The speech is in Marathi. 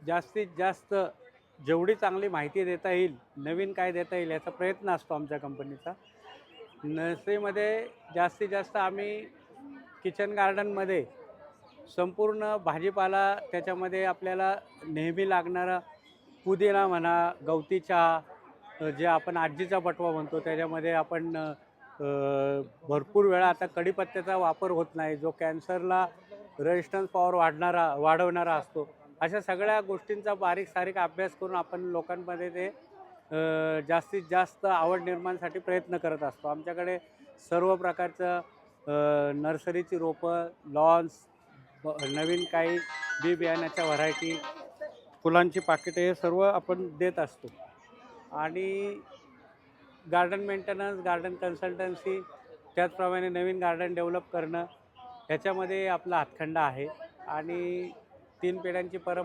जास्तीत जास्त जेवढी चांगली माहिती देता येईल, नवीन काय देता येईल याचा प्रयत्न असतो आमच्या कंपनीचा. नर्सरीमध्ये जास्तीत जास्त आम्ही किचन गार्डनमध्ये संपूर्ण भाजीपाला, त्याच्यामध्ये आपल्याला नेहमी लागणारा पुदिना म्हणा, गवती चहा, जे आपण आजीचा बटवा म्हणतो, त्याच्यामध्ये आपण भरपूर वेळा आता कढीपत्त्याचा वापर होत नाही, जो कॅन्सरला रेजिस्टन्स पॉवर वाढवणारा असतो. अशा सगळ्या गोष्टींचा बारीक सारीक अभ्यास करून आपण लोकांमध्ये ते जास्तीत जास्त आवड निर्माणसाठी प्रयत्न करत असतो. आमच्याकडे सर्व प्रकारचं नर्सरीची रोपं, लॉन्स, नवीन काही बी बियाण्याच्या व्हरायटी, फुलांची पाकिटे हे सर्व आपण देत असतो. आणि गार्डन मेंटेनन्स, गार्डन कन्सल्टन्सी, त्याचप्रमाणे नवीन गार्डन डेव्हलप करणं, ह्याच्यामध्ये आपला हातखंडा आहे. आणि 3 पिढ्यांची